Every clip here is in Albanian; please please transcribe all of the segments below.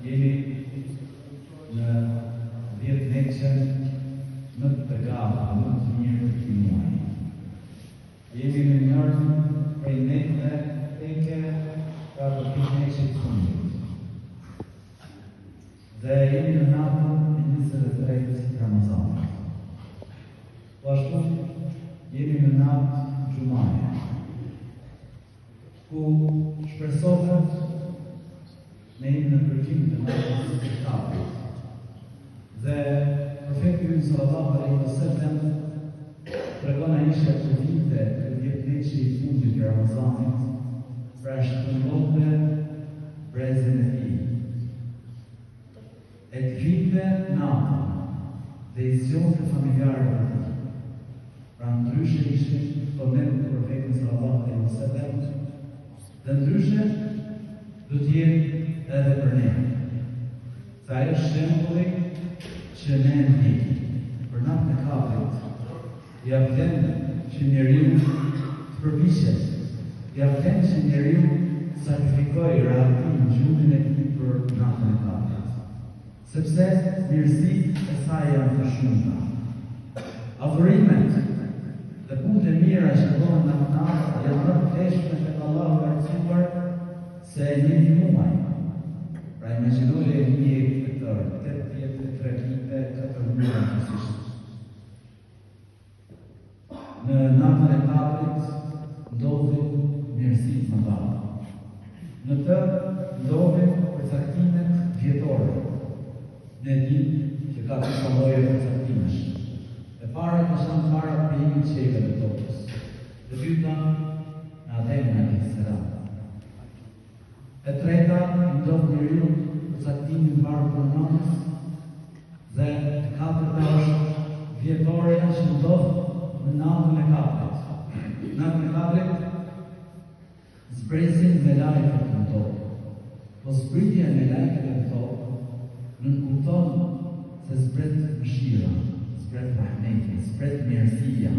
jemi në 10 neqen më të gata, më të mirë të këtij muaji. Jemi në njërën prej netëve teke ka për këtij neqet të fundit. Dhe jemi në natën e 23 Ramazanit. Po ashtu jemi në natë Gjumaje, ku shpresohet ne jemi në përgjim të natës së Kapit. Dhe profeti sallallahu alaihi wasallam tregon ai se të vinte të 10 neqi i fundit të Ramazanit, pra shpëndonte brezin e tij. E të vinte natën dhe i zgjonte familjarët e tij. Pra ndryshe ishin këto netë të profetit sallallahu alaihi wasallam, dhe ndryshe do të jetë edhe për ne. Sa ajo shembulli që ne ndjeki për natën e Kapit, ja vlen që njeriu të përpiqet, ja vlen që njeriu sakrifikojë realimin në gjunjën e tij për natën e Kapit. Sepse mirësitë e saj janë të shumta. Adhurimet dhe punët e mira që bëhen në natë janë më të vlefshme tek Allahu i Lartësuar se një muaj. Pra imagjinoni një jetë të tërë, 83 vite, 4 muaj kësisht. Në natën e Kapit ndodhin mirësitë më të mëdha. Në të ndodhin përcaktimet vjetore. Ne dimë që ka disa lloje përcaktimesh. E para ka qenë para krijimit të qiellit dhe tokës. E dyta në Adem alayhis salam. E treta ndodh njeriu përcaktimin e parë të natës dhe e katërta është vjetoria që ndodh në natën e Kapit. Natën e Kapit zbresin me lajket në tokë. Po zbritja me lajket në tokë nuk kupton se zbret mëshira, zbret rahmeti, zbret mirësia.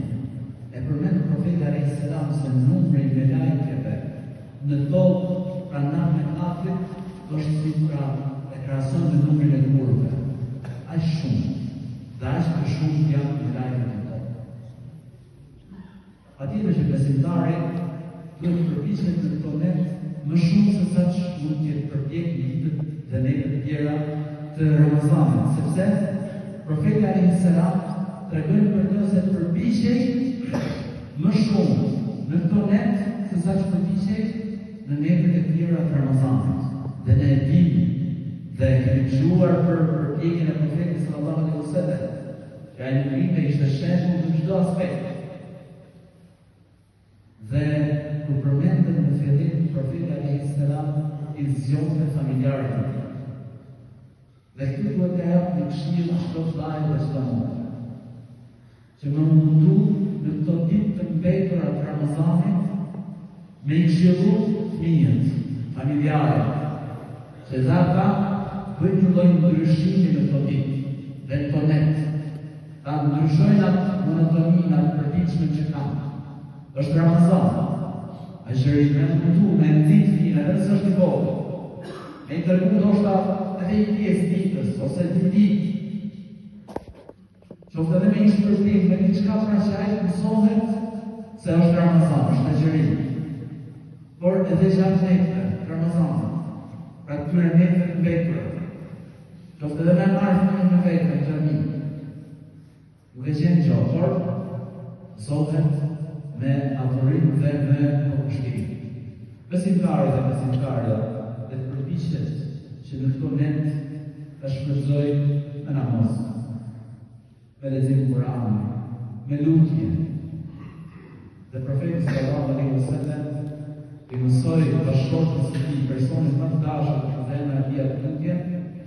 E përmend profeti alayhis salam se numri i melajkeve në tokë pra natën e Kapit është si pra e krahason me numrin e kurve. Aq shumë. Dhe aq të shumë janë melajket në tokë. Patjetër që besimtari duhet të përpiqet në këto net më shumë se sa që mund të jetë përpjek në ditët dhe netët tjera të Ramazanit, sepse profeti alayhis salam tregon për të se përpiqej më shumë në këto net se sa që përpiqej në netët e tjera të Ramazanit. Dhe ne e dimë dhe kemi dëgjuar për përpjekjen e profetit sallallahu alaihi wasallam, që ai nuk ishte shembull në çdo aspekt. Dhe kur përmendën në fillim profeti alayhis salam i zgjonte familjarët e tij. Dhe këtu duhet të japë një këshill çdo vllai dhe çdo motrë, që më mundu në këto ditë të mbetura të Ramazanit me i këshillu fëmijët, familjarët, se ata bëjnë një lloj ndryshimi në këto ditë dhe në këto net. Ta ndryshojnë atë monotoninë, atë përditshmën që kanë. Është Ramazan. Ai shërit me mundu, me nxit fëmijën, edhe se është i vogël. Me i tërgu ndoshta edhe i pjesë ditës, ose dy ditë. Qoftë edhe me ishtë përtim, me diçka pra që ai mësohet se është Ramazan, është agjërim. Por edhe gjatë netëve, Ramazanit, pra këtyre netëve të mbetura. Qoftë edhe me marrë fëmijën në vetë në xhami. Duke qenë gjatë, por mësohet me adhurim dhe me përkushtim. Besimtari dhe besimtarja dhe të përpiqet që në këto net ta shfrytëzoj me namaz, me lexim Kur'anit, me lutje. Dhe profeti sallallahu alaihi wasallam i mësoi bashkëshortës së tij, personit më të dashur në zemrën e tij atë lutje,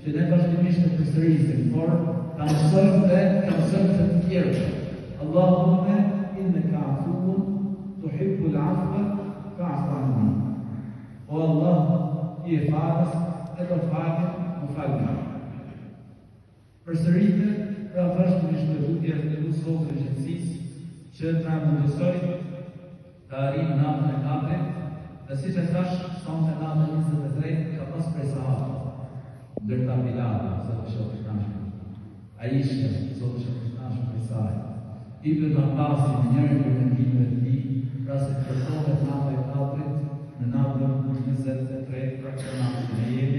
që ne vazhdimisht të përsërisim, por ta mësojmë dhe ta mësojmë të tjerë. Allahumma innaka afuwwun tuhibbul afwa fa'fu anni. O Allah, i e falës, e do falë, më falë. Përsëritë, pra vazhdimisht të lutje dhe lutë vogël e qetësisë, që na mundësoj të arrijmë natën e Kapit, dhe siç e thash, sonte natën 23 ka pas prej sahabëve. ndërta Pilati, Zotë Shokë Shnashme. A ishte, Zotë Shokë Shnashme për saj. Ibn Abbasi në njërën për mendimet të ti, pra se kërkohet nata e katërit në natën 23 fraksionat në jetë